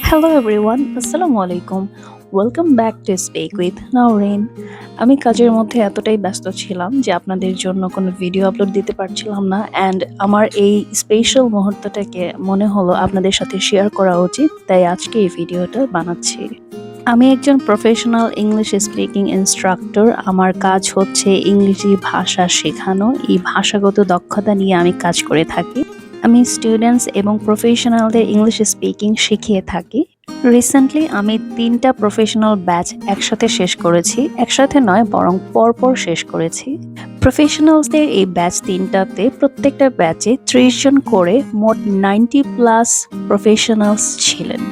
Hello everyone, আসসালামু আলাইকুম। Welcome back to Speak with Naorin. আমি কাজের মধ্যে এতটাই ব্যস্ত ছিলাম যে আপনাদের জন্য কোনো ভিডিও আপলোড দিতে পারছিলাম না, অ্যান্ড আমার এই স্পেশাল মুহূর্তটাকে মনে হলো আপনাদের সাথে শেয়ার করা উচিত, তাই আজকে এই ভিডিওটা বানাচ্ছি। আমি একজন প্রফেশনাল ইংলিশ স্পিকিং ইনস্ট্রাক্টর। আমার কাজ হচ্ছে ইংরেজি ভাষা শেখানো। এই ভাষাগত দক্ষতা নিয়ে আমি কাজ করে থাকি। আমি স্টুডেন্টস এবং প্রফেশনালদের ইংলিশ স্পিকিং শিখিয়ে থাকি। রিসেন্টলি আমি 3টা প্রফেশনাল ব্যাচ একসাথে শেষ করেছি। একসাথে নয়, বরং পরপর শেষ করেছি। প্রফেশনালসদের এই ব্যাচ 3টাতে প্রত্যেকটা ব্যাচে 30 জন করে মোট 90+ প্রফেশনালস ছিলেন।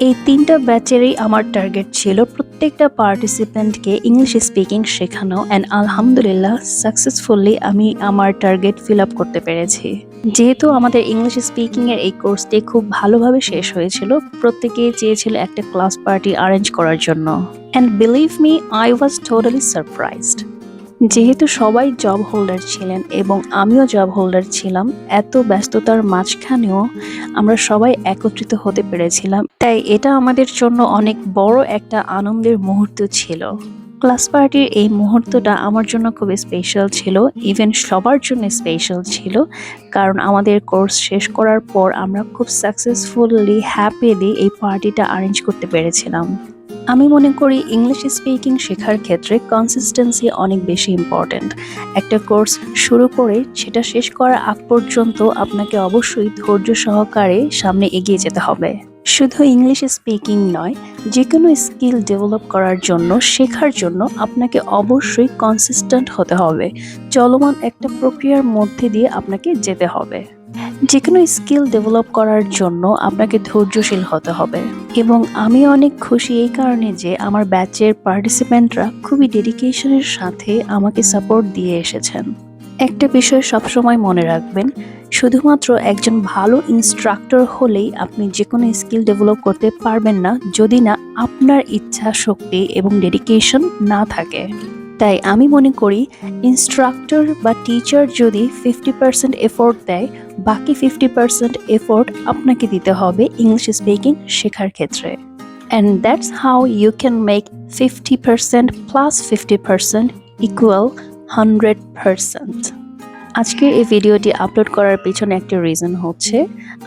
এই 3টা ব্যাচেরই আমার টার্গেট ছিল প্রত্যেকটা পার্টিসিপেন্টকে ইংলিশ স্পিকিং শেখানো, অ্যান্ড আলহামদুলিল্লাহ সাকসেসফুলি আমি আমার টার্গেট ফিল আপ করতে পেরেছি। যেহেতু আমাদের ইংলিশ স্পিকিং এর এই কোর্সটি খুব ভালোভাবে শেষ হয়েছিল, প্রত্যেকেই চেয়েছিল একটা ক্লাস পার্টি অ্যারেঞ্জ করার জন্য, and believe me, I was totally surprised. যেহেতু সবাই জব হোল্ডার ছিলেন এবং আমিও জব হোল্ডার ছিলাম, এত ব্যস্ততার মাঝখানেও আমরা সবাই একত্রিত হতে পেরেছিলাম, তাই এটা আমাদের জন্য অনেক বড় একটা আনন্দের মুহূর্ত ছিল। ক্লাস পার্টির এই মুহূর্তটা আমার জন্য খুব স্পেশাল ছিল, ইভেন সবার জন্য স্পেশাল ছিল, কারণ আমাদের কোর্স শেষ করার পর আমরা খুব সাকসেসফুলি হ্যাপিলি এই পার্টিটা অ্যারেঞ্জ করতে পেরেছিলাম। আমি মনে করি ইংলিশ স্পিকিং শেখার ক্ষেত্রে কনসিস্টেন্সি অনেক বেশি ইম্পর্ট্যান্ট। একটা কোর্স শুরু করে সেটা শেষ করার আগ পর্যন্ত আপনাকে অবশ্যই ধৈর্য সহকারে সামনে এগিয়ে যেতে হবে। শুধু ইংলিশ স্পিকিং নয়, যে কোনো স্কিল ডেভেলপ করার জন্য, শেখার জন্য আপনাকে অবশ্যই কনসিস্টেন্ট হতে হবে। চলমান একটা প্রক্রিয়ার মধ্যে দিয়ে আপনাকে যেতে হবে। যে কোনো স্কিল ডেভেলপ করার জন্য আপনাকে ধৈর্যশীল হতে হবে। এবং আমি অনেক খুশি এই কারণে যে আমার ব্যাচের পার্টিসিপেন্টরা খুবই ডেডিকেশনের সাথে আমাকে সাপোর্ট দিয়ে এসেছেন। একটা বিষয় সবসময় মনে রাখবেন, শুধুমাত্র একজন ভালো ইনস্ট্রাক্টর হলেই আপনি যে কোনো স্কিল ডেভেলপ করতে পারবেন না, যদি না আপনার ইচ্ছা শক্তি এবং ডেডিকেশন না থাকে। তাই আমি মনে করি ইনস্ট্রাক্টর বা টিচার যদি 50% এফোর্ট দেয়, বাকি 50% এফোর্ট আপনাকে দিতে হবে ইংলিশ স্পিকিং শেখার ক্ষেত্রে। And that's how you can make 50% plus 50% equal 100%। আজকের এই ভিডিওটি আপলোড করার পিছনে একটা রিজন হচ্ছে,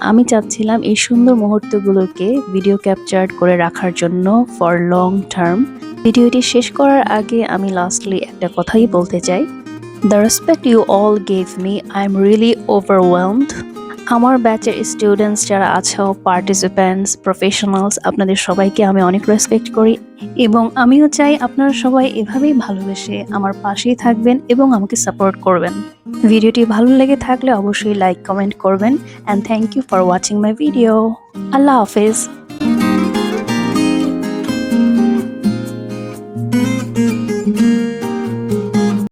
আমি চাচ্ছিলাম এই সুন্দর মুহূর্তগুলোকে ভিডিও ক্যাপচার করে রাখার জন্য ফর লং টার্ম। ভিডিওটি শেষ করার আগে আমি লাস্টলি একটা কথাই বলতে চাই, the respect you all gave me, I am really overwhelmed. আমার ব্যাচের স্টুডেন্টস যারা আছো, পার্টিসিপেন্টস, প্রফেশনালস, আপনাদের সবাইকে আমি অনেক রেসপেক্ট করি, এবং আমিও চাই আপনারা সবাই এভাবেই ভালোবেসে আমার পাশেই থাকবেন এবং আমাকে সাপোর্ট করবেন। ভিডিওটি ভালো লেগে থাকলে অবশ্যই লাইক কমেন্ট করবেন, and thank you for watching my video. আল্লাহ হাফেজ।